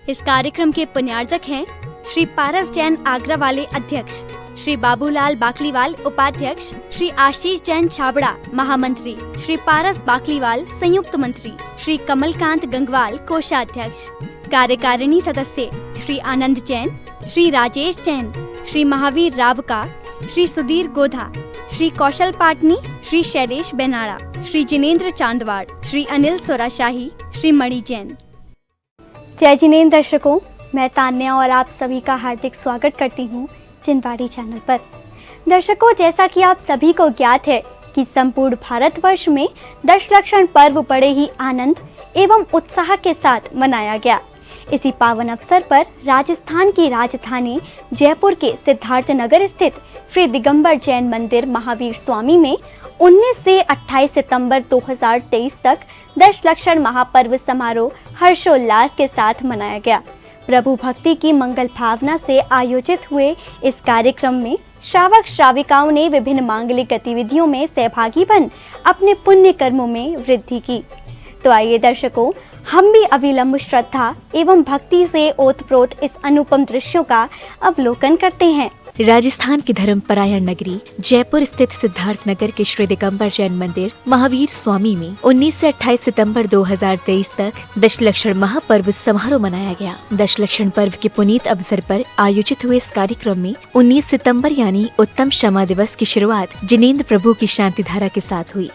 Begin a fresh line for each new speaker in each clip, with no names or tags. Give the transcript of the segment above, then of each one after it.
इस कार्यक्रम के पुण्यार्जक हैं श्री पारस जैन आगरा वाले अध्यक्ष, श्री बाबूलाल बाकलीवाल उपाध्यक्ष, श्री आशीष जैन छाबड़ा महामंत्री, श्री पारस बाकलीवाल संयुक्त मंत्री, श्री कमलकांत गंगवाल कोषाध्यक्ष, कार्यकारिणी सदस्य श्री आनंद जैन, श्री राजेश जैन, श्री महावीर रावका, श्री सुधीर गोधा, श्री कौशल पाटनी, श्री शैलेश बेनाड़ा, श्री जिनेंद्र चांदवाड़, श्री अनिल सोराशाही, श्री मणि जैन। जय जिनेंद्र दर्शकों, मैं तान्या और आप सभी का हार्दिक स्वागत करती हूँ जिनवाड़ी चैनल पर। दर्शकों, जैसा कि आप सभी को ज्ञात है कि संपूर्ण भारतवर्ष में दशलक्षण पर्व बड़े ही आनंद एवं उत्साह के साथ मनाया गया। इसी पावन अवसर पर राजस्थान की राजधानी जयपुर के सिद्धार्थ नगर स्थित श्री दिगंबर जैन मंदिर महावीर स्वामी में 19 से 28 सितंबर 2023 तक दशलक्षण महापर्व समारोह हर्षोल्लास के साथ मनाया गया। प्रभु भक्ति की मंगल भावना से आयोजित हुए इस कार्यक्रम में श्रावक श्राविकाओं ने विभिन्न मांगलिक गतिविधियों में सहभागी बन अपने पुण्य कर्मों में वृद्धि की। तो आइए दर्शकों, हम भी अविलंब श्रद्धा एवं भक्ति से ओतप्रोत इस अनुपम दृश्यों का अवलोकन करते हैं।
राजस्थान की धर्मपरायण नगरी जयपुर स्थित सिद्धार्थ नगर के श्री दिगंबर जैन मंदिर महावीर स्वामी में 19 से 28 सितंबर 2023 तक दशलक्षण महापर्व समारोह मनाया गया। दशलक्षण पर्व के पुनीत अवसर पर आयोजित हुए इस कार्यक्रम में 19 सितंबर यानी उत्तम क्षमा दिवस की शुरुआत जिनेंद्र प्रभु की शांति धारा के साथ हुई।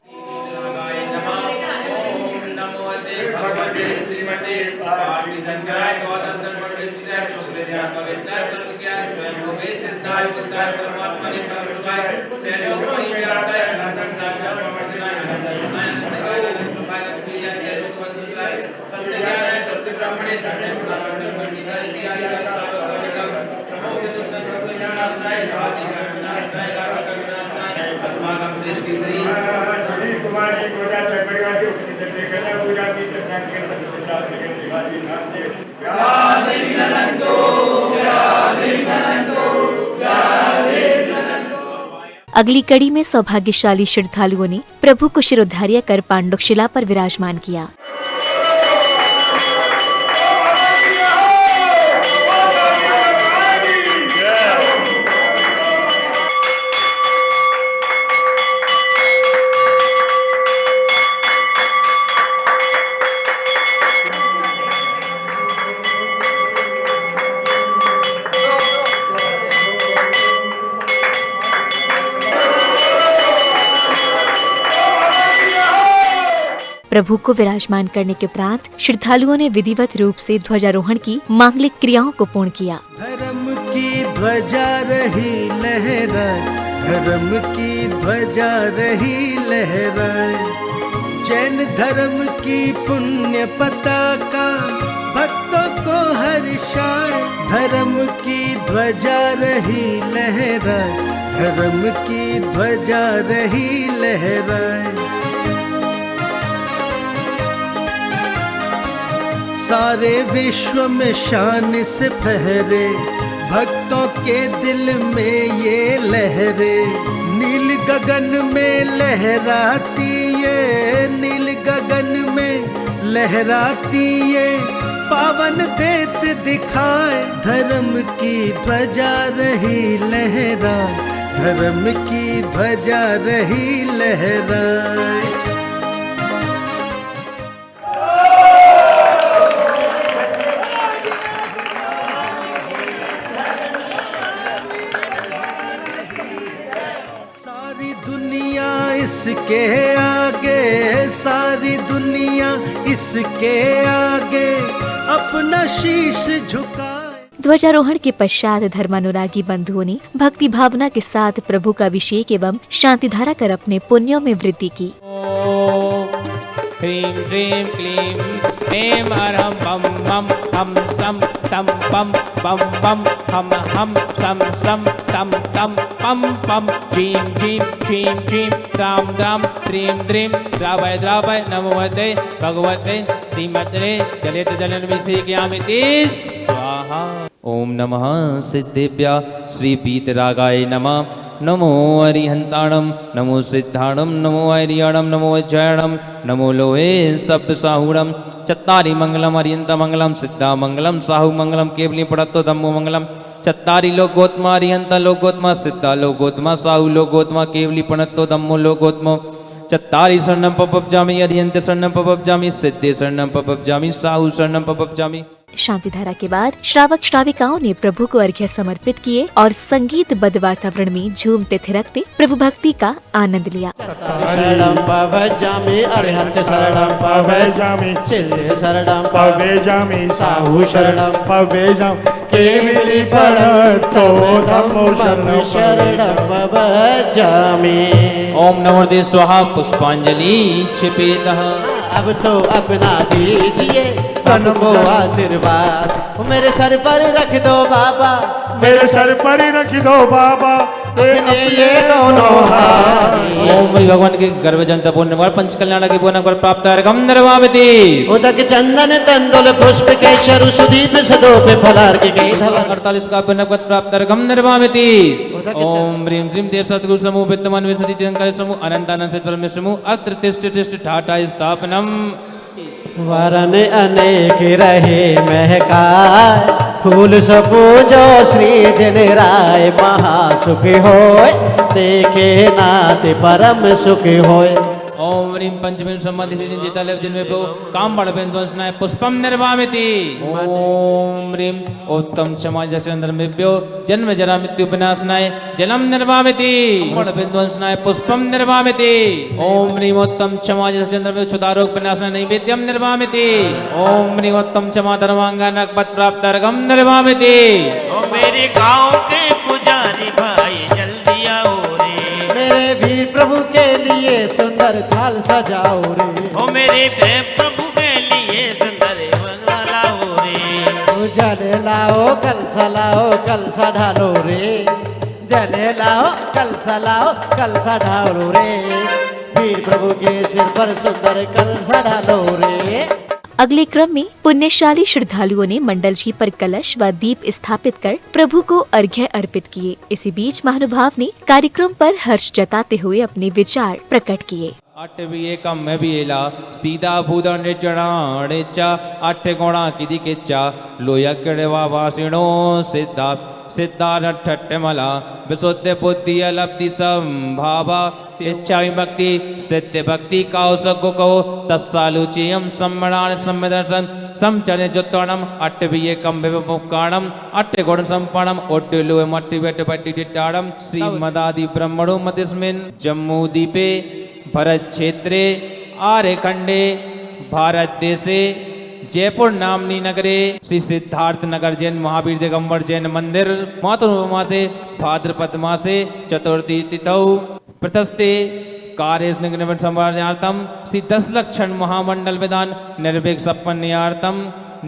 अगली कड़ी में सौभाग्यशाली श्रद्धालुओं ने प्रभु को शिरोधार्य कर पांडुशिला पर विराजमान किया। प्रभु को विराजमान करने के उपरांत श्रद्धालुओं ने विधिवत रूप से ध्वजारोहण की मांगलिक क्रियाओं को पूर्ण किया।
धर्म की ध्वजा रही लहराए, धर्म की ध्वजा रही लहराए, जैन धर्म की पुण्य पताका भक्तों को हर्षाए। धर्म की ध्वजा रही लहराए, धर्म की ध्वजा रही लहराए, सारे विश्व में शान से फहरे, भक्तों के दिल में ये लहरे। नील गगन में लहराती ये, नील गगन में लहराती ये, पावन देत दिखाए। धर्म की ध्वजा रही लहराए, धर्म की ध्वजा रही लहराए। इसके आगे, सारी दुनिया इसके आगे अपना शीश झुकाए।
ध्वजारोहण के पश्चात धर्मानुरागी बंधुओं ने भक्ति भावना के साथ प्रभु का अभिषेक एवं शांति धारा कर अपने पुण्यों में वृद्धि की।
ह्रीं श्रीं क्लीं ऐं अरहं बम बम हम सम तम पम बम बम हम सम सम तम तम पम पम जीं जीं छीं छीं द्रां द्रां द्रीं द्रीं द्रावय द्रावय नमोते भगवते श्रीमते जलेत जलनभिषेकयामिति स्वाहा। ओम नमः सिद्धेभ्यः श्री पीतरागाय नमः। नमो अरिहंताणम, नमो सिद्धाणम, नमो ऐरियाणम, नमो अज्जयणम, नमो लोहे सप्तसाहूणम, चत्तारि मंगलम अरियंत मंगलम सिद्धा मंगलम साहु मंगलम केवली पड़त्तो धम्मो मंगलम चत्तारि लोकोत्मा अरियंत लोकोत्मा सिद्धा लोकोत्मा साहु लोकोत्मा केवली पणत्तो धम्मो लोकोत्मो चत्तारि शरणं पपब्जामि अरियंत शरणं पपब्जामि सिद्धे शरणं पपब्जामि साहु शरणं पपब्जामि।
शांति धारा के बाद श्रावक श्राविकाओं ने प्रभु को अर्घ्य समर्पित किए और संगीतबद्ध वातावरण में झूमते थिरकते प्रभु भक्ति का आनंद लिया।
शरणं पवजामि अरिहंत शरणं पवजामि सिद्धे शरणं पवजामि साहु शरणं पवजामि केवली पड़तो धम्मो शरणं पवजामि।
ओम नमो स्वाहा पुष्पांजलि क्षिपेतः।
अब तो अपना दीजिए तन को आशीर्वाद मेरे सर पर रख दो बाबा मेरे सर पर रख दो बाबा ये दोनों हाथ।
ओम भगवान के गर्भ जनता पुण्य पंच कल्याण के पुण्य पर प्राप्त अर्घम निर्वामिति
उदक चंदन तंदुल पुष्प केशर सुदीप सदोप फलार्घ के धवल
48 का पुण्य पद प्राप्त अर्घम निर्वामिति। ओम ह्रीं श्रीं देव सतगुरु समूह विद्यमान विसति तिरंकार समूह अनंतानंद सत परमेश्वर समूह अत्र तिष्ठ तिष्ठ ठाठा स्थापनम।
वरन अनेक रहे महकाय फूल सपूजो श्री जन राय महासुखी होय देखे नाथ परम सुखी होय।
ओम ह्रीं पंचमी सम्मति से जिता लेव जिनमें पो काम बड़ बेंद्वंसनाय पुष्पम निर्वामिति। ओम ह्रीं उत्तम समाज चंद्र में प्यो जन्म जरा मृत्यु विनाशनाय जलम निर्वामिति बड़ बेंद्वंसनाय पुष्पम निर्वामिति। ओम ह्रीं उत्तम समाज चंद्र में क्षुदारोग विनाशनाय नैवेद्यम निर्वामिति। ओम ह्रीं उत्तम क्षमा धर्मांगानक पद प्राप्त अर्घम निर्वामिति।
ओ मेरे गांव के पुजारी भाई जल्दी आओ रे
मेरे वीर प्रभु के लिए सुंदर थाल सजाओ रे
ओ मेरे प्रेम प्रभु के लिए सुंदर बंगला लाओ रे
जले लाओ कलसा ढालो रे जले लाओ कलसा ढालो रे वीर प्रभु के सिर पर सुंदर कलसा ढालो रे।
अगले क्रम में पुण्यशाली श्रद्धालुओं ने मंडल जी पर कलश व दीप स्थापित कर प्रभु को अर्घ्य अर्पित किए। इसी बीच महानुभाव ने कार्यक्रम पर हर्ष जताते हुए अपने विचार प्रकट किए।
अट्ठवी एकम में भी एला सीधा भूदा निचणा अट्ठ गुणा किदी किच्चा लोया कड़वा वासिणो सिद्धा सिद्धारठ्ठमला विशुद्ध बुद्धि अलब्धि संभावा इच्छा विभक्ति सत्य भक्ति कौसक को तत्सालुचियम सम्मणान सम्मेदर्शन समचरण जुत्तणम अट्ठवी एकम विमुक्काणम अट्ठ गुण संपन्नम ओड्डुलु मट्टि वेट पट्टि टिट्टाड़म श्रीमदादि ब्रह्मणो मतिस्मिन् जम्मू द्वीपे भरत क्षेत्रे आर्यखंडे भारत देशे जयपुर नामनी नगरे श्री सिद्धार्थ नगर जैन महावीर दिगंबर जैन मंदिर मातृमा से भाद्रपद मासे चतुर्थी तिथौ प्रशस्ते कार्य संवर्धनार्थम श्री 10 लक्षण महामंडल विधान निर्विघ्न संपन्नार्थम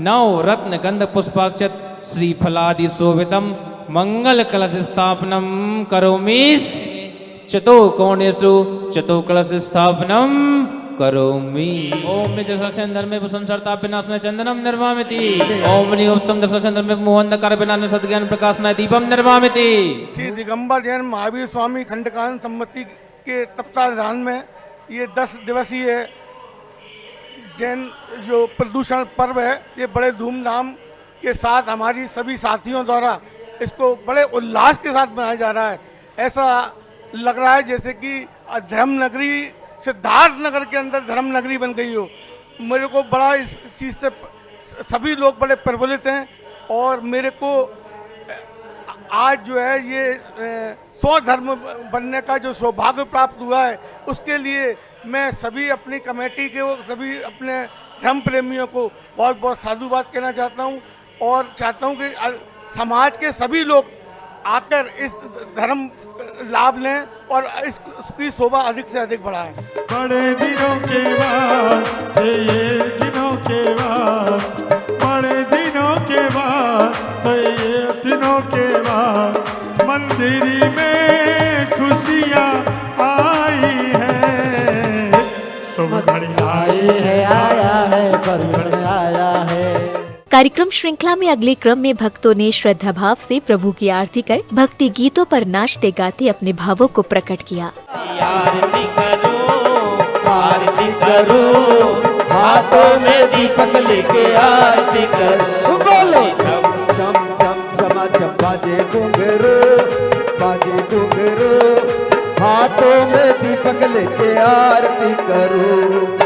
नव रत्न गंध पुष्पाक्षत श्री फलादि शोभितम मंगल कलश स्थापनम करोमि चतुर्कोणेषु चतुर्कलश स्थापनम करोमि। ओम नित्य दर्शन धर्मे संसर्ता विनाशनाय चंदनम निर्वामिति। ओम उत्तम दर्शन धर्मे मोहंधकार विनाशनाय सद्ज्ञान प्रकाशनाय दीपम निर्वामिति।
श्री दिगंबर जैन महावीर स्वामी खंडकान सम्मति के तत्वाधान में ये 10 दिवसीय जैन जो प्रदूषण पर्व है ये बड़े धूमधाम के साथ हमारी सभी साथियों द्वारा इसको बड़े उल्लास के साथ मनाया जा रहा है। ऐसा लग रहा है जैसे कि धर्म नगरी सिद्धार्थ नगर के अंदर धर्म नगरी बन गई हो। मेरे को बड़ा इस चीज़ से सभी लोग बड़े प्रफुल्लित हैं और मेरे को आज जो है ये 100 धर्म बनने का जो सौभाग्य प्राप्त हुआ है उसके लिए मैं सभी अपनी कमेटी के सभी अपने धर्म प्रेमियों को बहुत बहुत साधुवाद कहना चाहता हूँ और चाहता हूँ कि समाज के सभी लोग आकर इस धर्म लाभ लें और इसकी शोभा अधिक से अधिक बढ़ाएं।
बड़े दिनों के बाद ये दिनों के बाद बड़े दिनों के बाद ये दिनों के बाद मंदिर में खुशियाँ आई है शुभ घड़ी
आई है आया है परिवर्तन आया है।
कार्यक्रम श्रृंखला में अगले क्रम में भक्तों ने श्रद्धा भाव से प्रभु की आरती कर भक्ति गीतों पर नाचते गाते अपने भावों को प्रकट किया।
आरती करो
आरती करो हाथों में दीपक लेके आरती करूं। बोलो छम छम छम छमा छम बाजे घुंघरू, बाजे घुंघरू, हाथों में दीपक लेके आरती करूं।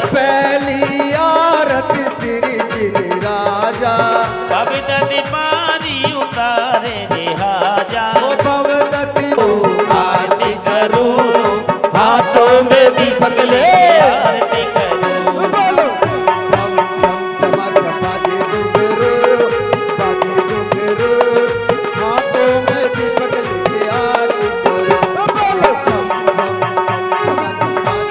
पहली आरती श्री जी राजा,
भवदति पारी उतारे निहाजा।
भवदति
आरती करूं,
हाथों में दीपक ले
आरती करूं।
बोलो छम छम छमा छम बाजे घुंघरू, बाजे घुंघरू, हाथों में दीपक लेके आरती करूं। बोलो छम छम छमा छम बाजे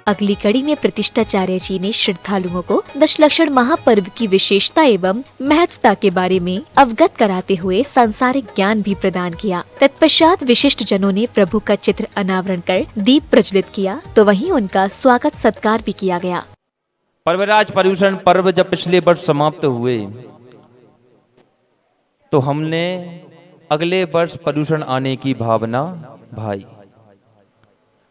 अगली कड़ी में प्रतिष्ठाचार्य जी ने श्रद्धालुओं को दशलक्षण महापर्व की विशेषता एवं महत्वता के बारे में अवगत कराते हुए सांसारिक ज्ञान भी प्रदान किया। तत्पश्चात विशिष्ट जनों ने प्रभु का चित्र अनावरण कर दीप प्रज्वलित किया, तो वहीं उनका स्वागत सत्कार भी किया गया।
पर्वराज पर्यूषण पर्व जब पिछले वर्ष समाप्त हुए तो हमने अगले वर्ष पर्यूषण आने की भावना भाई।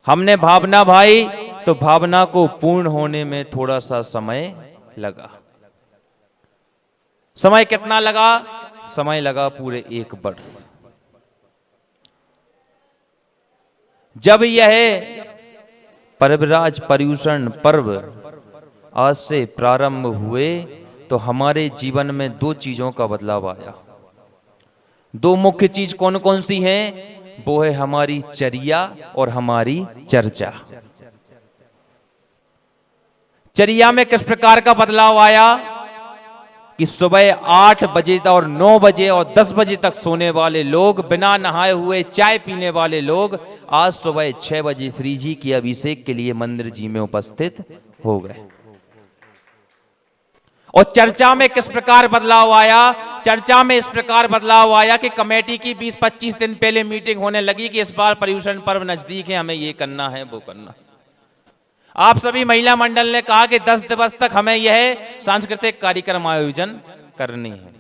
हमने भावना भाई तो भावना को पूर्ण होने में थोड़ा सा समय लगा। समय कितना लगा? समय लगा पूरे 1 वर्ष। जब यह पर्वराज पर्यूषण पर्व आज से प्रारंभ हुए तो हमारे जीवन में 2 चीजों का बदलाव आया। 2 मुख्य चीज कौन कौन सी हैं? वो है हमारी चर्या और हमारी चर्चा। चर्या में किस प्रकार का बदलाव आया कि सुबह 8 बजे और 9 बजे और 10 बजे तक सोने वाले लोग, बिना नहाए हुए चाय पीने वाले लोग आज सुबह 6 बजे श्री जी की अभिषेक के लिए मंदिर जी में उपस्थित हो गए। और चर्चा में किस प्रकार बदलाव आया? चर्चा में इस प्रकार बदलाव आया कि कमेटी की 20-25 दिन पहले मीटिंग होने लगी कि इस बार पर्यूषण पर्व नजदीक है, हमें ये करना है वो करना। आप सभी महिला मंडल ने कहा कि 10 दिवस तक हमें यह सांस्कृतिक कार्यक्रम आयोजन करनी है।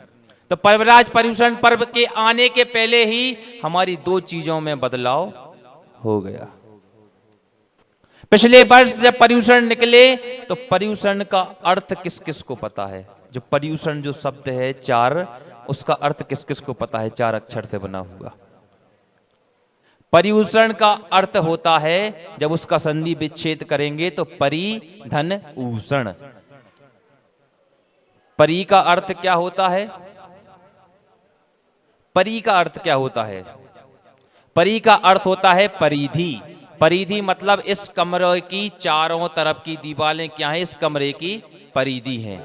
तो पर्वराज पर्यूषण पर्व के आने के पहले ही हमारी 2 चीजों में बदलाव हो गया। पिछले वर्ष जब पर्यूषण निकले तो पर्यूषण का अर्थ किस किस को पता है? जो पर्यूषण जो शब्द है 4, उसका अर्थ किस किस को पता है? 4 अक्षर से बना हुआ। पर्यूषण का अर्थ होता है, जब उसका संधि विच्छेद करेंगे तो परि धन ऊषण। परि का अर्थ क्या होता है? परि का अर्थ क्या होता है? परि का अर्थ होता है परिधि। परिधि मतलब इस कमरे की चारों तरफ की दीवारें क्या है? इस कमरे की परिधि हैं।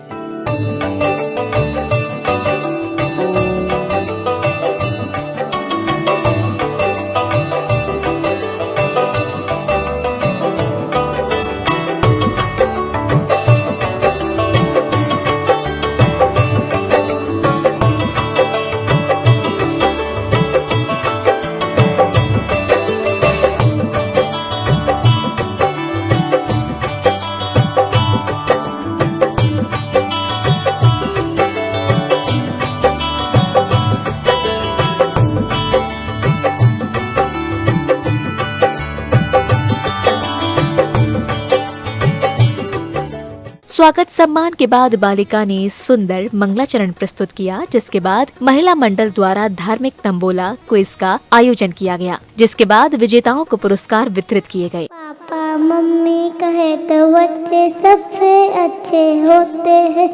स्वागत सम्मान के बाद बालिका ने सुंदर मंगलाचरण प्रस्तुत किया, जिसके बाद महिला मंडल द्वारा धार्मिक तंबोला क्विज का आयोजन किया गया, जिसके बाद विजेताओं को पुरस्कार वितरित किए गए।
पापा मम्मी कहे तो बच्चे सबसे अच्छे होते हैं,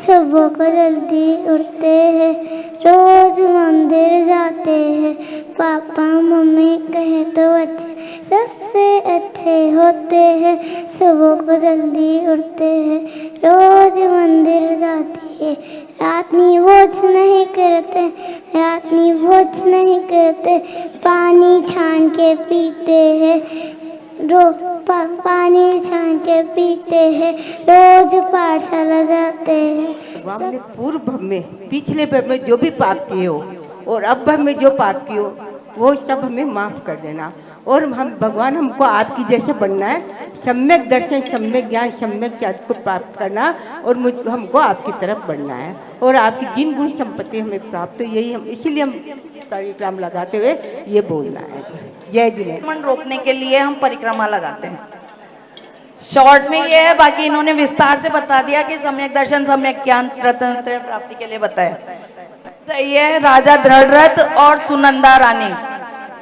सुबह को जल्दी उठते हैं, रोज मंदिर जाते हैं। पापा मम्मी कहे तो बच्चे सबसे अच्छे होते हैं, सुबह को जल्दी उठते हैं, रोज मंदिर जाते हैं। रात में भोज नहीं करते, रात में भोज नहीं करते, पानी छान के पीते हैं, पानी छान के पीते हैं, रोज पाठशाला जाते हैं,
भगवान ने पूर्व भव में, पिछले भव में जो भी पाप किए हो और अब भव में जो पाप किए हो वो सब हमें माफ़ कर देना। और हम भगवान हमको आपकी जैसे बनना है, सम्यक दर्शन, सम्यक ज्ञान, सम्यक ज्ञान को प्राप्त करना और हमको आपकी तरफ बढ़ना है और आपकी जिन गुण संपत्ति हमें प्राप्त हो, यही हम इसीलिए हम परिक्रमा लगाते हुए ये बोलना है। जय जिनेन्द्र।
मन रोकने के लिए हम परिक्रमा लगाते हैं। शॉर्ट में ये है, बाकी इन्होंने विस्तार से बता दिया कि सम्यक दर्शन, सम्यक ज्ञान, रत्न प्राप्ति के लिए बताया। ये है राजा दृढ़रथ और सुनंदा रानी,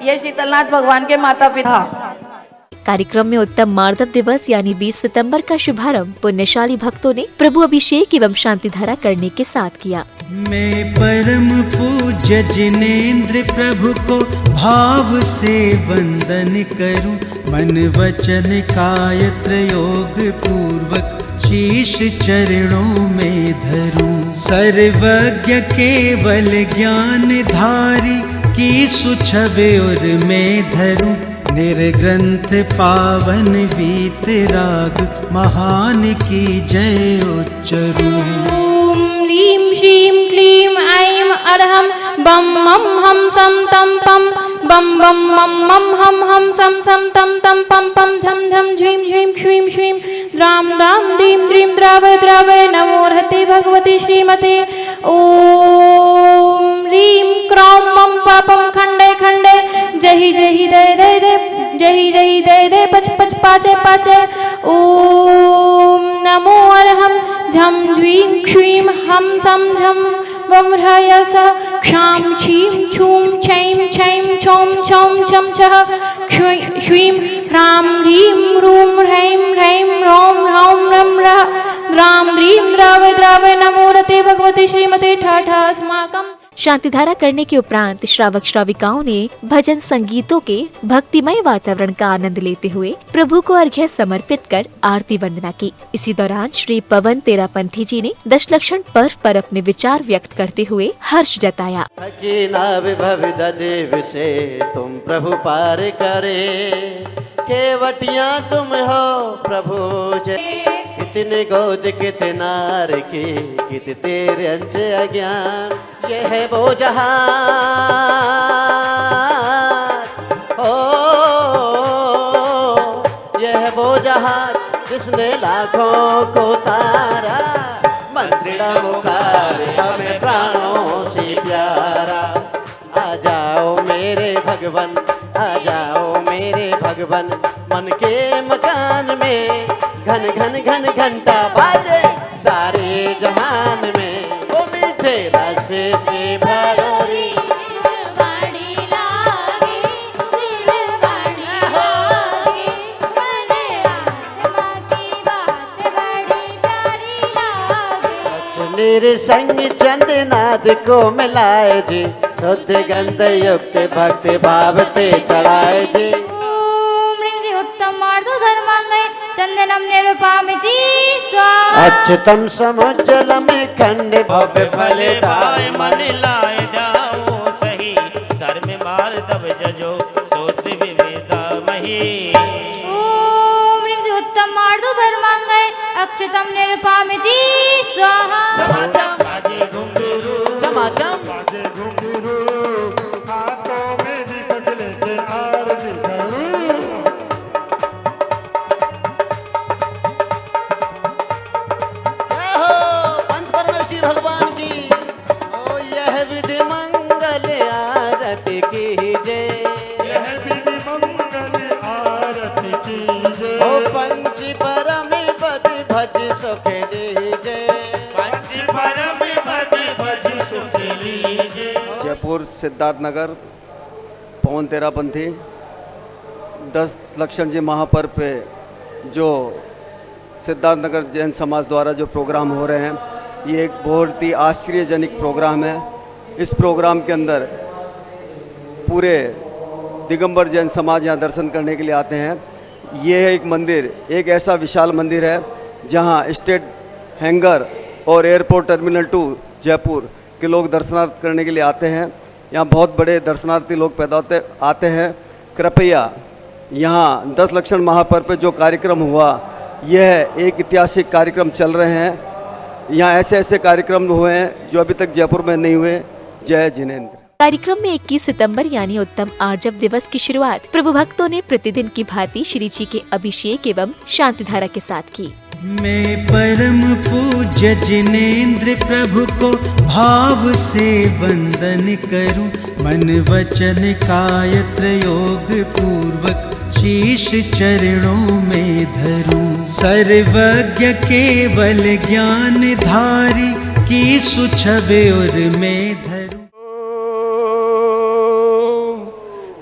ये शीतलनाथ भगवान के माता पिता।
कार्यक्रम में उत्तम मार्दव दिवस यानी 20 सितंबर का शुभारंभ पुण्यशाली भक्तों ने प्रभु अभिषेक एवं शांति धारा करने के साथ किया।
मैं परम पूज्य जिनेन्द्र प्रभु को भाव से वंदन करूं, मन वचन काय त्रयोग पूर्वक शीश चरणों में धरूं। सर्वज्ञ केवल ज्ञान धारी की सुछवे और मैं धरूं, निर्ग्रंथ पावन वीत राग महान की जय उच्चरूं।
ह्रीं श्रीं क्लीं ऐं अरहं बम मम हम सम तम पम बम बम मम मम हम सम सम तम तम पम पम झम झम झीं झीं श्रीं श्रीं द्राम द्राम दीं द्रीं द्रावय द्रावय नमो रहते भगवती श्रीमते। ओम ह्रीं क्रों मम पापम खंडे खंडे जहि जहि दय दय दय जहि जहि दय दय पच पच पाचे पाचे। ओम नमो अरहं झम झ्वीं क्ष्वीं हम सम झम वम ह्रयस क्षां क्षीं छूं छैं छैं छौं छौं छम छः श्वीं ह्रां ह्रीं ह्रूं ह्रैं ह्रैं ह्रौं ह्रौं रं रः द्रां द्रीं द्रावय द्रावय नमो रते भगवते श्रीमते ठाठा अस्माकम्।
शांति धारा करने के उपरांत श्रावक श्राविकाओं ने भजन संगीतों के भक्तिमय वातावरण का आनंद लेते हुए प्रभु को अर्घ्य समर्पित कर आरती वंदना की। इसी दौरान श्री पवन तेरापंथी जी ने दशलक्षण पर्व पर अपने विचार व्यक्त करते हुए हर्ष जताया।
देव से तुम प्रभु पार करे, केवटिया तुम हो प्रभु जय। कितने गोद कितना रखे कित तेरे अंश अज्ञान, ये है वो जहां ओ ये है वो जहां जिसने लाखों को तारा, मंत्रिणा मुखारे हमें प्राणों से प्यारा। आ जाओ मेरे भगवन, आ जाओ मेरे भगवन, मन के मकान में घन घन घन घंटा बाजे सारे जहान में। वो मीठे रस से भरोरी संग चंदनाद को मिलाए जी, शुद्ध गंध युक्त भक्ति भाव ते चढ़ाए जी।
उत्तम मार्दो धर्मांगै चंदनम निरुपामिति स्वाहा।
अच्युतम समुज्जलम खंड भव्य फलदाय
मन लाय जाओ सही, धर्म मार्दव जजो सोच विवेदा मही।
ओम ह्रीं श्री उत्तम मार्दो धर्मांगै अच्युतम निरुपामिति स्वाहा।
बाजे घुंघरू
चमाचम
बाजे घुंघरू, हाथों में दीपक लेके आरती करूं।
पंच परमेश्वरी भगवान की ओ यह विधि मंगल आरती की जय,
यह विधि मंगल आरती की जय।
ओ पंच परम पद भज सुख दीजे,
पंच परम पद भज सुख लीजे।
जयपुर सिद्धार्थ नगर पवन तेरापंथी 10 लक्षण जी महापर्व पे जो सिद्धार्थ नगर जैन समाज द्वारा जो प्रोग्राम हो रहे हैं, ये एक बहुत ही आश्चर्यजनक प्रोग्राम है। इस प्रोग्राम के अंदर पूरे दिगंबर जैन समाज यहाँ दर्शन करने के लिए आते हैं। ये है एक मंदिर, एक ऐसा विशाल मंदिर है जहाँ स्टेट हैंगर और एयरपोर्ट टर्मिनल 2 जयपुर के लोग दर्शनार्थ करने के लिए आते हैं। यहाँ बहुत बड़े दर्शनार्थी लोग पैदा आते हैं। कृपया यहाँ 10 लक्षण महापर्व पे जो कार्यक्रम हुआ, यह एक ऐतिहासिक कार्यक्रम चल रहे हैं। यहाँ ऐसे ऐसे कार्यक्रम हुए हैं जो अभी तक जयपुर में नहीं हुए। जय जिनेंद्र।
कार्यक्रम में 21 सितंबर यानी उत्तम आर्जव दिवस की शुरुआत प्रभु भक्तों ने प्रतिदिन की भांति श्री जी के अभिषेक एवं शांति धारा के साथ की।
मैं परम पूज्य जिनेंद्र प्रभु को भाव से वंदन करूं, मन वचन काय त्रयोग पूर्वक शीश चरणों में धरूं। सर्वज्ञ केवल ज्ञान धारी की सुछवे और मैं धरूं।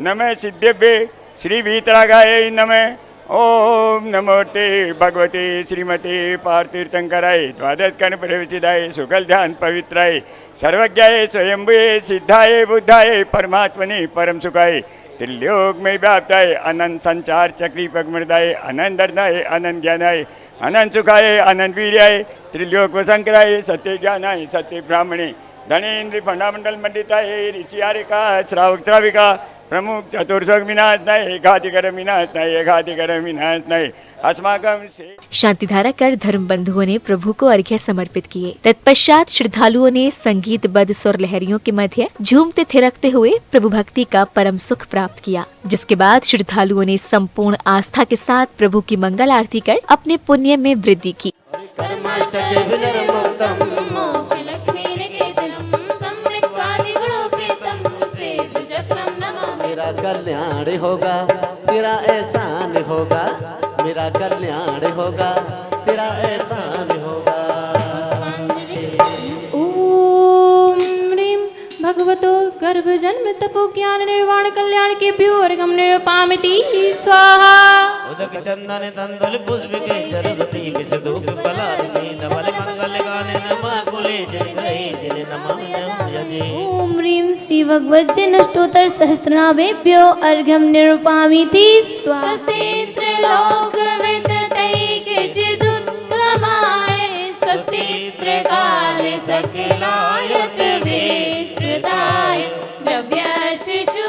नमः सिद्धेभ्ये श्री वीतरागाय नमः। ओम नमोते भगवते श्रीमते पार्थतीर्थंकराय द्वादश कर्ण प्रविचिदाय सुकल ध्यान पवित्राय सर्वज्ञाय स्वयंभुये सिद्धाय बुद्धाय परमात्मने परम सुखाय त्रिलोक में व्याप्ताय अनंत संचार चक्री पगमृदाय अनंत दर्दाय अनंत ज्ञानाय अनंत सुखाय अनंत वीर्याय त्रिलोक वसंकराय सत्य ज्ञानाय सत्य ब्राह्मणे धनेन्द्र फंडामंडल मंडिताय ऋषियारिका श्रावक श्राविका प्रमुख चतुर्सोग विनाश नहीं एकाधिकर विनाश नहीं एकाधिकर विनाश नहीं अस्माकम से।
शांति धारा कर धर्म बंधुओं ने प्रभु को अर्घ्य समर्पित किए। तत्पश्चात श्रद्धालुओं ने संगीतबद्ध स्वर लहरियों के मध्य झूमते थिरकते हुए प्रभु भक्ति का परम सुख प्राप्त किया। जिसके बाद श्रद्धालुओं ने संपूर्ण आस्था के साथ प्रभु की मंगल आरती कर अपने पुण्य में वृद्धि की।
मेरा कल्याण होगा तेरा एहसान होगा, मेरा कल्याण होगा तेरा एहसान होगा।
ओम ह्रीं भगवतो गर्भ जन्म तपो ज्ञान निर्वाण कल्याण के अर्घ्यं निर्पामिति स्वाहा।
उदक चंदन तंदुल पुष्प के जरगति विष धूप पलारती धवल मंगल गाने नमः कुले जय ग्रहे जिने नमः यजे।
ओम ह्रीं श्री भगवद्गीता नष्टोत्तर सहस्रनामेभ्यो अर्घ्यं निर्पामिति स्वाहा।
स्वस्ति त्रिकाले सकलायत विस्तृताय द्रव्य शिशु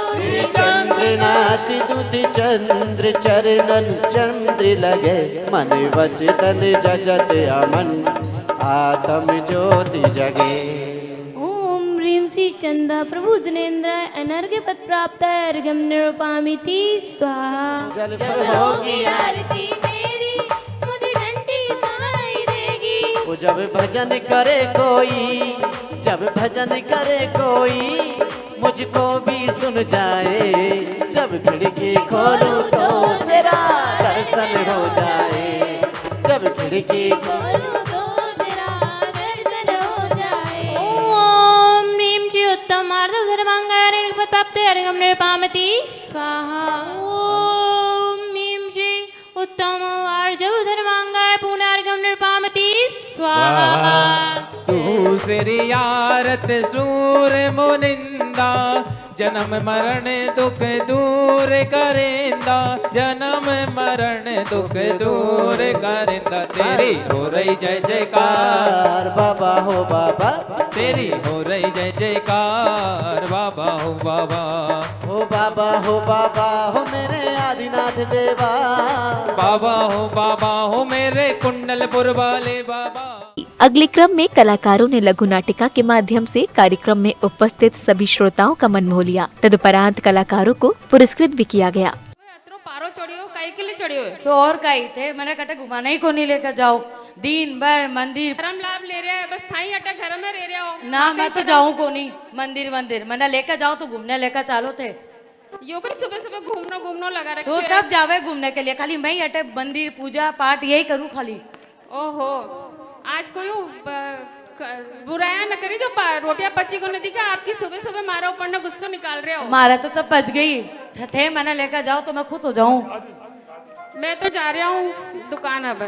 चंद्रनाथ दुति चंद्र चरणन चंद्र लगे मन वचन जगत अमन आत्म ज्योति जगे।
ओम ह्रीं श्री चंदा प्रभु जिनेन्द्र अनर्घ्य पद प्राप्त अर्घ्यं निर्पामिति स्वाहा।
जल
होगी आरती तेरी मुझे घंटी सुनाई देगी।
जब भजन करे कोई, जब भजन करे कोई मुझको भी सुन जाए। जब खिड़की खोलूं तो तेरा दर्शन हो जाए। जब खिड़की खोलूं
तो तेरा दर्शन हो जाए। ओम ह्रीं श्री उत्तम आर्धव धर्मांगाय पद प्राप्त अर्घ्यं निर्पामिति स्वाहा। ओम ह्रीं श्री उत्तम आर्जव धर्मांगाय पुनर्घ्यं निर्पामिति स्वाहा।
दूसरी आरत सूर मुनिंदा जन्म मरण दुख दूर करेंदा। जन्म मरण दुख दूर करेंदा। तेरी हो रही जय जयकार
बाबा हो बाबा,
तेरी हो रही जय जयकार बाबा हो बाबा।
हो बाबा हो बाबा हो मेरे आदिनाथ देवा।
बाबा हो मेरे कुंडलपुर वाले बाबा।
अगले क्रम में कलाकारों ने लघु नाटिका के माध्यम से कार्यक्रम में उपस्थित सभी श्रोताओं का मन मोह लिया। तदुपरांत कलाकारों को पुरस्कृत भी किया गया।
पारो चढ़ियो काई के लिए चढ़ियो
तो और कहीं थे मैंने कहा घुमाना ही को नहीं लेकर जाओ। दिन भर मंदिर
धर्म लाभ ले रहे हैं बस थाई अटक घर में रह रहे हो
ना। मैं तो जाऊँ को नहीं मंदिर मंदिर मैंने लेकर जाओ तो घूमने लेकर चालो थे।
यो कोई सुबह सुबह घूमना लगा रखे
तो सब जावे घूमने के लिए, खाली मैं ही अटे मंदिर पूजा पाठ यही करूँ खाली।
ओहो आज कोई बुराया न करी जो रोटियां पची को नहीं दिखा। आपकी सुबह सुबह मारा ऊपर न गुस्सा निकाल रहे हो।
मारा तो सब बच गई थे मैंने लेकर जाओ तो मैं खुश हो जाऊँ।
मैं तो जा रहा हूँ दुकान अब।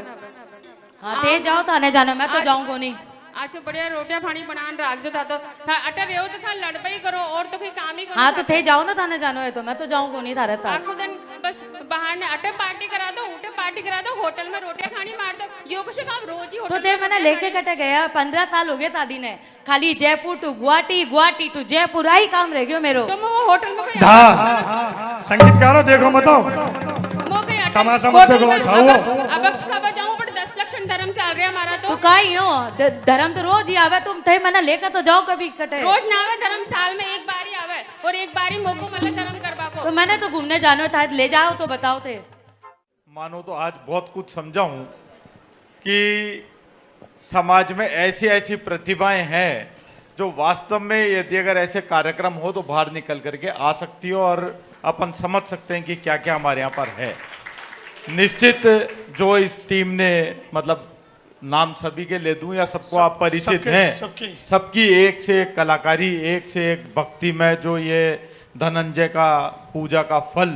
हाँ ते जाओ तो आने जाना मैं तो जाऊँ को नहीं।
अच्छा बढ़िया रोटियां पानी बनान राख जो था तो अटर रहो तो था लड़बई करो और तो कोई काम ही करो।
हाँ तो थे जाओ ना थाने जानो है तो मैं तो जाऊँ को नहीं थारे साथ।
आपको दिन बस बाहर ने अटे पार्टी करा दो उठे पार्टी करा दो होटल में रोटियां खानी मार दो। यो कुछ काम रोज ही
तो थे मैंने लेके कटे गया 15 साल हो गए शादी ने। खाली जयपुर टू गुवाहाटी गुवाहाटी टू जयपुर आई काम रह गयो मेरो।
तो वो होटल में
संगीतकारो देखो मत
तमाशा
मत देखो।
अब खावा जाऊं पर 10 लाख सनातन धर्म चल रहा है हमारा। तो
का ही हो धर्म तो रोज ही आवे, तुम थे मैंने लेकर तो जाओ कभी कटे।
रोज ना आवे धर्म, साल में एक बार ही आवे और एक बार ही मौको मिले धर्म करवा को।
तो मैंने तो घूमने जानो था, ले जाओ तो बताओ थे।
मानो तो आज बहुत कुछ समझा हूँ कि समाज में ऐसी ऐसी प्रतिभाएं हैं जो वास्तव में यदि अगर ऐसे कार्यक्रम हो तो बाहर निकल करके आ सकती हो और अपन समझ सकते हैं कि क्या क्या हमारे यहाँ पर है। निश्चित जो इस टीम ने, मतलब नाम सभी के ले दूं या सबको आप परिचित हैं, सबकी एक से एक कलाकारी, एक से एक भक्ति में, जो ये धनंजय का पूजा का फल,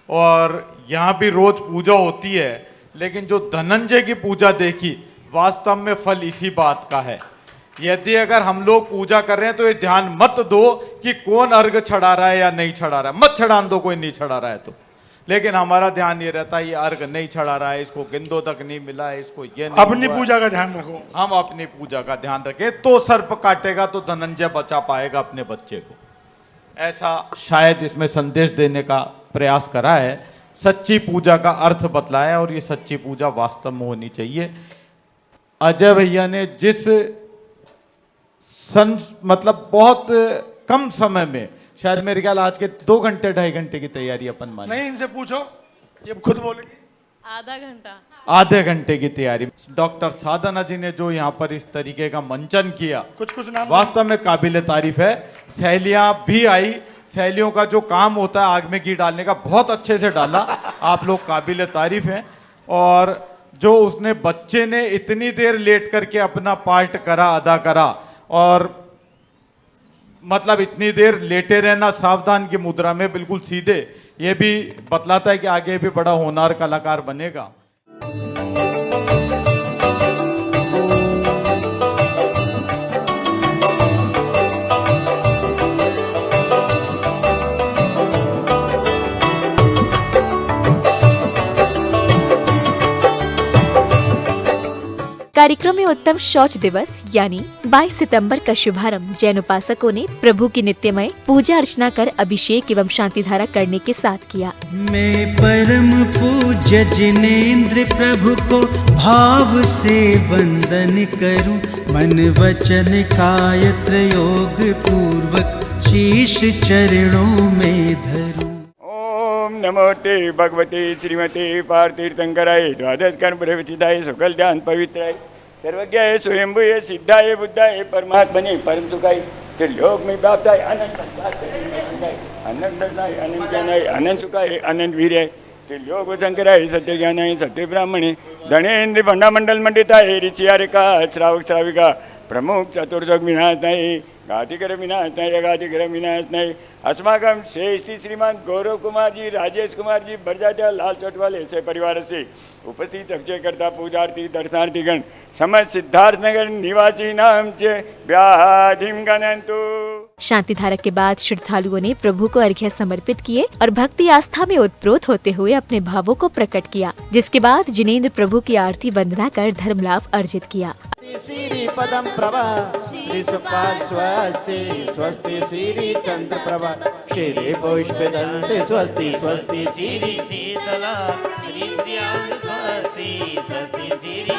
और यहाँ भी रोज पूजा होती है, लेकिन जो धनंजय की पूजा देखी वास्तव में फल इसी बात का है। यदि अगर हम लोग पूजा कर रहे हैं तो ये ध्यान मत दो कि कौन अर्घ चढ़ा रहा है या नहीं चढ़ा रहा है, मत चढ़ान दो कोई नहीं चढ़ा रहा है तो। लेकिन हमारा ध्यान ये रहता है ये अर्घ नहीं चढ़ा रहा है, इसको गिंदों तक नहीं मिला है, इसको ये नहीं,
अपनी पूजा का ध्यान रखो।
हम अपनी पूजा का ध्यान रखें तो सर्प काटेगा तो धनंजय बचा पाएगा अपने बच्चे को। ऐसा शायद इसमें संदेश देने का प्रयास करा है, सच्ची पूजा का अर्थ बतलाया, और ये सच्ची पूजा वास्तव में होनी चाहिए। अजय भैया ने जिस मतलब बहुत कम समय में, शायद मेरे ख्याल आज के 2 घंटे 2.5 घंटे की तैयारी अपन माने,
नहीं इनसे पूछो, ये खुद बोलेगी।
आधा घंटा,
आधे घंटे की तैयारी। डॉक्टर साधना जी ने जो यहाँ पर इस तरीके का मंचन किया,
कुछ नाम
वास्तव में काबिले तारीफ है। सहेलियां भी आई, सहेलियों का जो काम होता है आग में घी डालने का, बहुत अच्छे से डाला, आप लोग काबिले तारीफ हैं। और जो उसने बच्चे ने इतनी देर लेट करके अपना पार्ट करा, अदा करा, और मतलब इतनी देर लेटे रहना सावधान की मुद्रा में बिल्कुल सीधे, ये भी बतलाता है कि आगे भी बड़ा होनहार कलाकार बनेगा।
कार्यक्रम में उत्तम शौच दिवस यानी 22 सितंबर का शुभारंभ जैन उपासकों ने प्रभु की नित्यमय पूजा अर्चना कर अभिषेक एवं शांति धारा करने के साथ किया।
मैं परम पूज्य जिनेंद्र प्रभु को भाव से वंदन करूं, मन वचन काय त्रयोग पूर्वक शीश चरणों में धरूं।
ओम नमो ते भगवते श्रीमते पार्थतीर्थंकराय द्वादश कर्म प्रवचिताय सकल ध्यान पवित्राय सर्वज्ञाय स्वयंभूय सिद्धाय बुद्धाय परमात्मने परम सुखाय त्रिलोक में व्याप्ताय अनंत अनंतनाय अनंत ज्ञानाय अनंत सुखाय अनंत वीर्याय त्रिलोक शंकराय सत्य ज्ञानाय सत्य ब्राह्मणे धनेन्द्र भंडामंडल मंडिताय ऋषियारिका श्रावक श्राविका प्रमुख चतुर्दश विनाशनाय गातिकर विनाशनाय गातिकर विनाशनाय अस्माकं श्रेष्ठी श्रीमान गौरव कुमार जी, राजेश कुमार जी, बरजात्या लाल चोटवाल ऐसे परिवार से उपस्थित सबके करता पूजार्थी दर्शनार्थीगण समस्त सिद्धार्थ नगर निवासी नाम चे व्याधिम गणन्तु।
शांति धारा के बाद श्रद्धालुओं ने प्रभु को अर्घ्य समर्पित किए और भक्ति आस्था में उत्प्रोत होते हुए अपने भावों को प्रकट किया, जिसके बाद जिनेंद्र प्रभु की आरती वंदना कर धर्म लाभ अर्जित किया।
श्री पदम प्रभा श्री स्वस्ति स्वस्ति श्री चंद्र प्रभा श्री पुष्प दंड स्वस्ति स्वस्ति श्री शीतला श्री श्याम स्वस्ति स्वस्ति श्री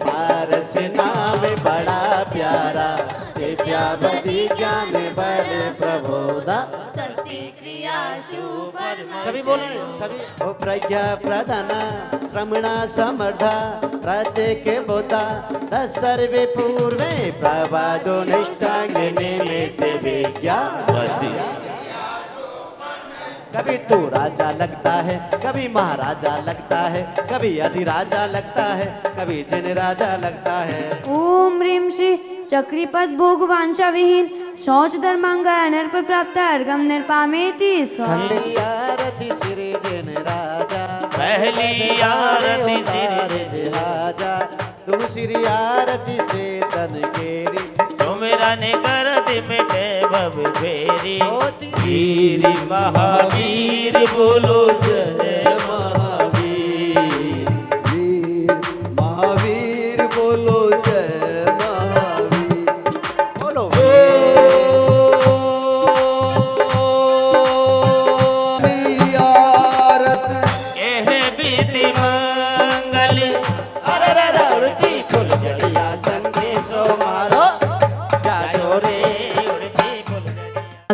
पारस नाम बड़ा प्यारा विद्यावती ज्ञान बड़े प्रबोधा सभी बोले सभी। ओ प्रज्ञा प्रधान श्रमणा समर्था प्रत्येक बोधा सर्वे पूर्वे प्रवादो निष्ठाग्नि निमित्त विज्ञा स्वस्ति। कभी तू राजा लगता है, कभी महाराजा लगता है, कभी अधिराजा लगता है, कभी जिन राजा लगता है।
ओम ह्रीं श्री चक्रीपद भोग वांछा विहीन शौच धर्मांगा नरप प्राप्त अर्गम निर्पामेति
खंडित आरती श्री जिन राजा,
पहली आरती श्री
राजा, दूसरी आरती से तन केरी,
सुमिरन करति मिटे भव फेरी। वीर महावीर बोलो जय
महावीर, वीर महावीर बोलो जय महावीर, बोलो
आरत एह विधि मंगल। अरे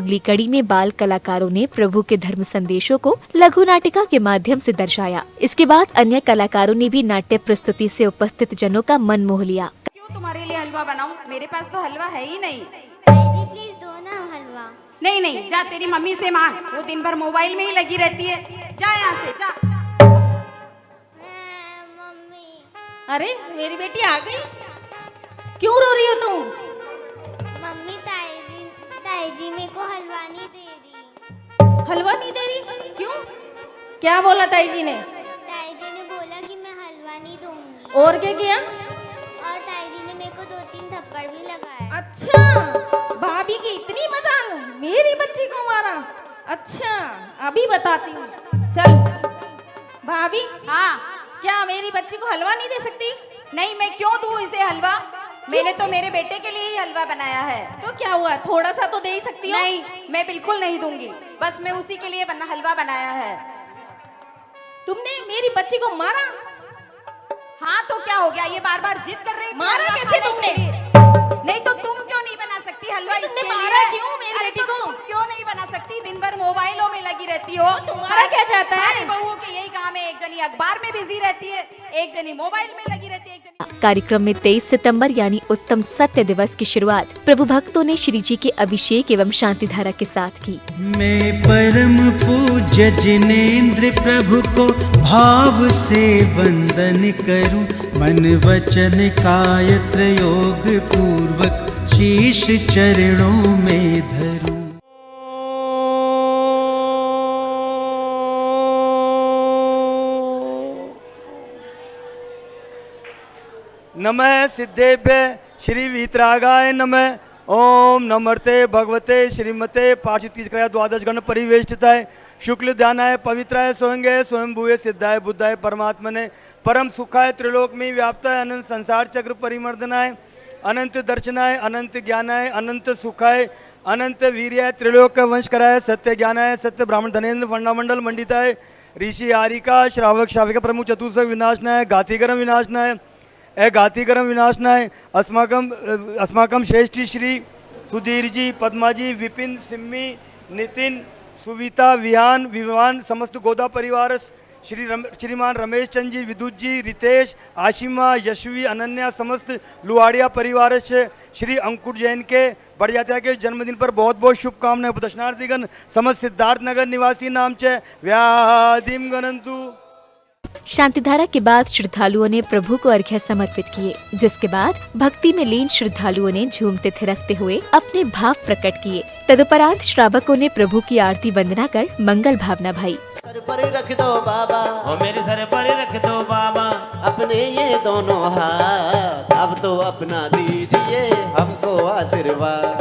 अगली कड़ी में बाल कलाकारों ने प्रभु के धर्म संदेशों को लघु नाटिका के माध्यम से दर्शाया। इसके बाद अन्य कलाकारों ने भी नाट्य प्रस्तुति से उपस्थित जनों का मन मोह लिया।
क्यों तुम्हारे लिए हलवा बनाऊं? मेरे पास तो हलवा है ही नहीं।
जी प्लीज दो ना हलवा।
नहीं नहीं, जा तेरी मम्मी से मांग, वो दिन भर मोबाइल में ही लगी रहती है। जा यहाँ से जा।
मम्मी।
अरे मेरी बेटी आ गई, क्यों रो रही हो तुम?
मम्मी ताई जी मेरे को हलवा नहीं दे रही।
हलवा नहीं दे रही? क्यों, क्या बोला ताई जी ने?
ताई जी ने बोला कि मैं हलवा नहीं दूंगी।
और क्या किया?
और ताई जी ने मेरे को 2-3 थप्पड़ भी लगाए।
अच्छा, भाभी की इतनी मजाल, मेरी बच्ची को मारा? अच्छा, अभी बताती हूँ। चल भाभी।
हाँ,
क्या मेरी बच्ची को हलवा नहीं दे सकती?
नहीं, मैं क्यों दूं इसे हलवा? मैंने तो मेरे बेटे के लिए ही हलवा बनाया है।
तो क्या हुआ, थोड़ा सा तो दे ही सकती हो।
नहीं, मैं बिल्कुल नहीं दूंगी, बस मैं उसी के लिए हलवा बनाया है।
तुमने मेरी बच्ची को मारा?
हाँ तो क्या हो गया, ये बार बार जिद कर रही थी।
मारा कैसे तुमने?
नहीं तो तुम क्यों नहीं बना सकती हलवा?
तुमने
इसके
मारा
लिए?
क्यों मेरी
अरे
बेटी
तो
को?
तुम क्यों नहीं बना सकती? दिन भर मोबाइलों में लगी रहती हो।
तुम्हारा क्या चाहता है?
सारी बहुओं के यही काम है, एक जनी अखबार में बिजी रहती है, एक जनी मोबाइल में लगी रहती है, एक जनी।
कार्यक्रम में 23 सितंबर यानी उत्तम सत्य दिवस की शुरुआत प्रभु भक्तों ने श्री जी के अभिषेक एवं शांति धारा के साथ की।
मैं परम पूज्य जिनेंद्र प्रभु को भाव से वंदन करूं, मन वचन काय त्रयोग पूर्वक शीश चरणों में धरूं।
नमः सिद्धेभ्य श्री वीतरागाय नमः। ओम नमर्ते भगवते श्रीमते पार्षद द्वादश गण परिवेष्टिताय शुक्ल ध्यानाय पवित्राय स्वयंगे स्वयंभूय सिद्धाय बुद्धाय परमात्मने परम सुखाय त्रिलोक में व्याप्ताय अनंत संसार चक्र परिमर्दनाय अनंत दर्शनाय अनंत ज्ञानाय अनंत सुखाय अनंत वीर्याय त्रिलोक वंश कराय सत्य ज्ञानाय सत्य ब्राह्मण धनेन्द्र फंडामंडल मंडिताय ऋषि आरिका श्रावक श्राविका प्रमुख चतुर्सक विनाशनाय घातीकरम विनाशनाय घातीकरम विनाशनाय अस्माकम श्रेष्ठी श्री सुधीर जी पद्मा जी विपिन सिम्मी नितिन सुविता विहान विवान समस्त गोदा परिवार श्रीमान रमेश चंद जी विद्युत जी रितेश आशिमा यशवी अनन्या समस्त लुहाड़िया परिवार से श्री अंकुर जैन के बड़जात्या के जन्मदिन पर बहुत बहुत शुभकामनाएं। दर्शनार्थीगण समस्त सिद्धार्थ नगर निवासी नाम चे व्याधिम गणंतु।
शांतिधारा के बाद श्रद्धालुओं ने प्रभु को अर्घ्य समर्पित किए, जिसके बाद भक्ति में लीन श्रद्धालुओं ने झूमते थिरकते हुए अपने भाव प्रकट किए। तदुपरांत श्रावकों ने प्रभु की आरती वंदना कर मंगल भावना भाई।
सर पर रख दो बाबा,
ओ मेरे सर पर रख दो बाबा,
अपने ये दोनों हाथ, अब तो अपना दीजिए हमको आशीर्वाद।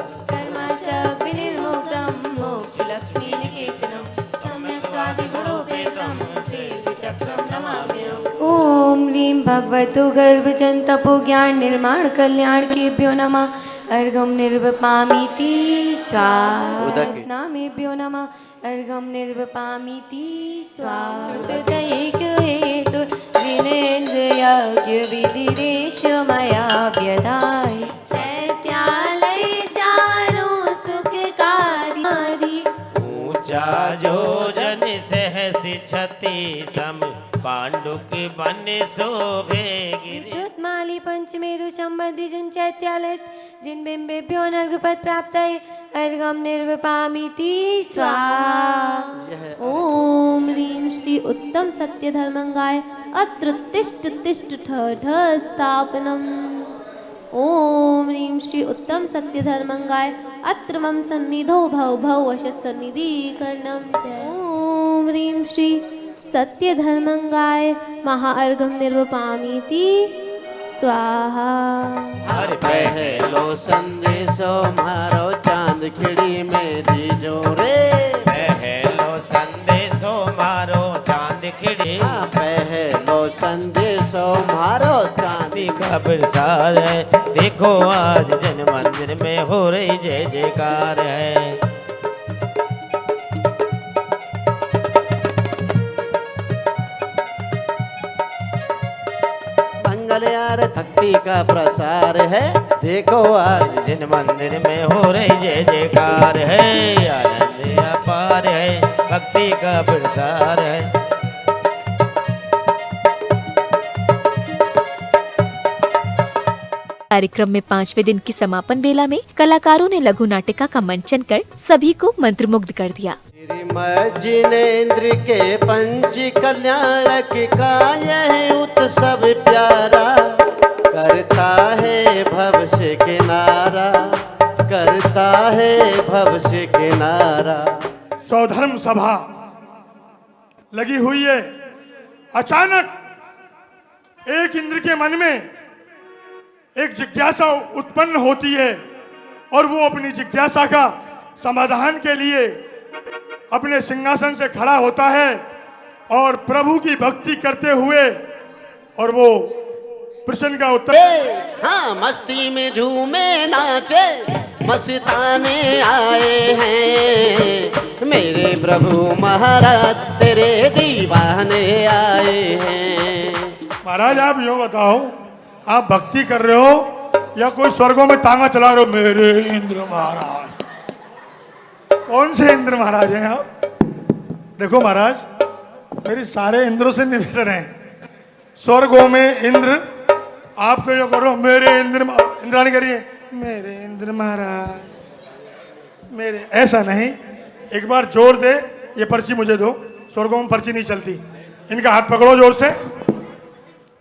ओम ह्रीं भगवतो गर्भजन तपो ज्ञान निर्माण कल्याण केभ्यो नमः। अर्घं निर्वपामीति स्वास्नामेभ्यो नमः। अर्घं निर्वपामीति स्वाददैक हेतु जिनेन्द्रियज्ञ विधिरेश मया व्यदाय।
चैत्यालय चारो सुखकारी,
ऊंचा जो जन सहसि छति सम पांडुक बन शोभे गिरि।
विद्युत्माली पंचमेरु संबंधी जन चैत्यालय जिन बिंबेभ्यो नर्घपद प्राप्तये अर्घं निर्वपामीति स्वाहा।
ओम ह्रीं श्री उत्तम सत्य धर्मंगाय अत्र तिष्ठ तिष्ठ ठ स्थापनम्। ओम ह्रीं श्री उत्तम सत्य धर्मंगाय अत्र मम सन्निधौ भव भव वशत् सन्निधिकरणं च। ओम ह्रीं श्री सत्य धर्मंगाय महाअर्घं निर्वपामीति स्वाहा।
हर पहलो संदेशो मारो चांद खिड़ी में दीजो रे।
पहलो संदेशो मारो चांद खिड़ी,
पहलो संदेशो मारो
चांदी का प्रसाद है। देखो आज जन मंदिर में हो रही जय जयकार है।
यार भक्ति का प्रसार है, देखो आज
जिन मंदिर में हो रही जय जयकार है। भक्ति का प्रचार है।
कार्यक्रम में 5वें दिन की समापन बेला में कलाकारों ने लघु नाटिका का मंचन कर सभी को मंत्रमुग्ध कर दिया।
जिनेन्द्र के पंच कल्याणक का यह उत्सव प्यारा, करता है भव से किनारा, करता है भव से किनारा।
सौधर्म सभा लगी हुई है। अचानक एक इंद्र के मन में एक जिज्ञासा उत्पन्न होती है और वो अपनी जिज्ञासा का समाधान के लिए अपने सिंहासन से खड़ा होता है और प्रभु की भक्ति करते हुए और वो प्रश्न का उत्तर,
हाँ मस्ती में झूमे नाचे मस्ताने आए हैं, मेरे प्रभु महाराज तेरे दीवाने आए हैं।
महाराज आप यूँ बताओ, आप भक्ति कर रहे हो या कोई स्वर्गों में तांगा चला रहे हो? मेरे इंद्र महाराज, कौन से इंद्र महाराज हैं आप? देखो महाराज, मेरी सारे इंद्रों से निवेदन है, स्वर्गों में इंद्र, आप तो जो करो मेरे इंद्र, इंद्राणी करिए मेरे इंद्र महाराज, मेरे, ऐसा नहीं। एक बार जोर दे, ये पर्ची मुझे दो, स्वर्गों में पर्ची नहीं चलती। इनका हाथ पकड़ो जोर से।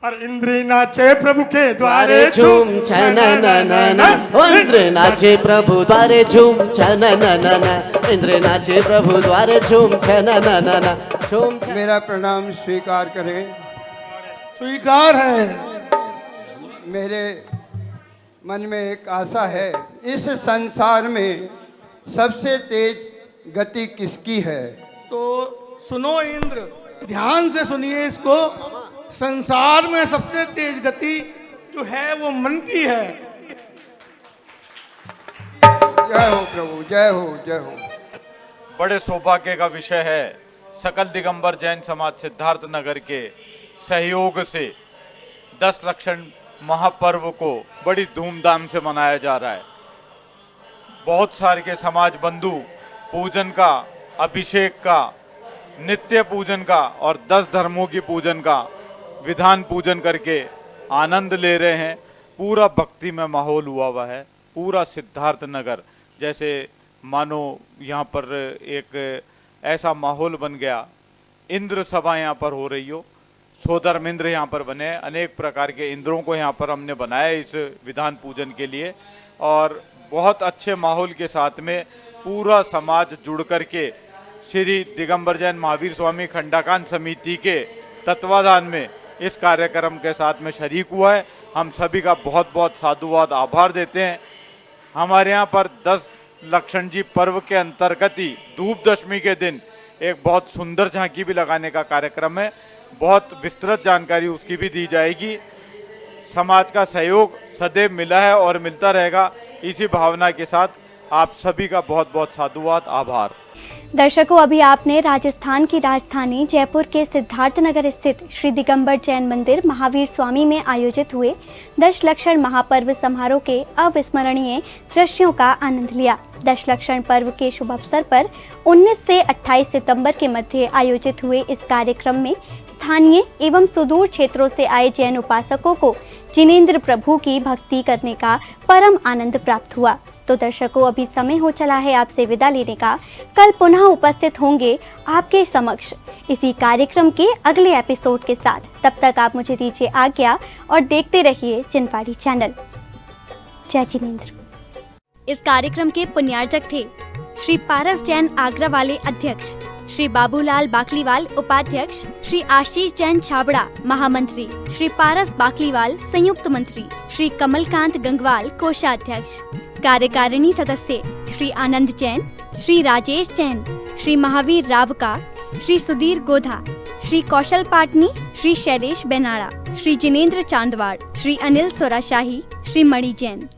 और इंद्र नाचे प्रभु के द्वारे झूम
छनननना, ओ इंद्र नाचे प्रभु द्वारे झूम छनननना, इंद्र नाचे प्रभु द्वारे झूम छनननना, झूम।
मेरा प्रणाम स्वीकार करें।
स्वीकार है।
मेरे मन में एक आशा है, इस संसार में सबसे तेज गति किसकी है?
तो सुनो इंद्र, ध्यान से सुनिए इसको। संसार में सबसे तेज गति जो है वो मन की है।
जय हो प्रभु, जय हो, जय हो।
बड़े सौभाग्य का विषय है, सकल दिगंबर जैन समाज सिद्धार्थ नगर के सहयोग से 10 लक्षण महापर्व को बड़ी धूमधाम से मनाया जा रहा है। बहुत सारे के समाज बंधु पूजन का, अभिषेक का, नित्य पूजन का और 10 धर्मों की पूजन का विधान पूजन करके आनंद ले रहे हैं। पूरा भक्ति में माहौल हुआ है। पूरा सिद्धार्थ नगर जैसे मानो यहाँ पर एक ऐसा माहौल बन गया, इंद्र सभा यहाँ पर हो रही हो। सोधर्म इंद्र यहाँ पर बने, अनेक प्रकार के इंद्रों को यहाँ पर हमने बनाया इस विधान पूजन के लिए। और बहुत अच्छे माहौल के साथ में पूरा समाज जुड़ करके श्री दिगंबर जैन महावीर स्वामी खंडाकांत समिति के तत्वाधान में इस कार्यक्रम के साथ में शरीक हुआ है। हम सभी का बहुत बहुत साधुवाद आभार देते हैं। हमारे यहाँ पर 10 लक्षण जी पर्व के अंतर्गत ही धूप दशमी के दिन एक बहुत सुंदर झांकी भी लगाने का कार्यक्रम है। बहुत विस्तृत जानकारी उसकी भी दी जाएगी। समाज का सहयोग सदैव मिला है और मिलता रहेगा। इसी भावना के साथ आप सभी का बहुत बहुत साधुवाद, आभार।
दर्शकों, अभी आपने राजस्थान की राजधानी जयपुर के सिद्धार्थ नगर स्थित श्री दिगंबर जैन मंदिर महावीर स्वामी में आयोजित हुए 10 लक्षण महापर्व समारोह के अविस्मरणीय दृश्यों का आनंद लिया। 10 लक्षण पर्व के शुभ अवसर पर 19 से 28 सितंबर के मध्य आयोजित हुए इस कार्यक्रम में स्थानीय एवं सुदूर क्षेत्रों से आए जैन उपासकों को जिनेन्द्र प्रभु की भक्ति करने का परम आनंद प्राप्त हुआ। तो दर्शकों, अभी समय हो चला है आपसे विदा लेने का। कल पुनः उपस्थित होंगे आपके समक्ष इसी कार्यक्रम के अगले एपिसोड के साथ। तब तक आप मुझे दीजिए आज्ञा और देखते रहिए जिनवाड़ी चैनल। जय जिनेन्द्र। इस कार्यक्रम के पुण्यार्जक थे श्री पारस जैन आगरा वाले अध्यक्ष, श्री बाबूलाल बाकलीवाल उपाध्यक्ष, श्री आशीष जैन छाबड़ा महामंत्री, श्री पारस बाकलीवाल संयुक्त मंत्री, श्री कमलकांत गंगवाल कोषाध्यक्ष, कार्यकारिणी सदस्य श्री आनंद जैन, श्री राजेश जैन, श्री महावीर रावका, श्री सुधीर गोधा, श्री कौशल पाटनी, श्री शैलेश बेनाड़ा, श्री जिनेन्द्र चांदवाड़, श्री अनिल सोराशाही, श्री मणि जैन।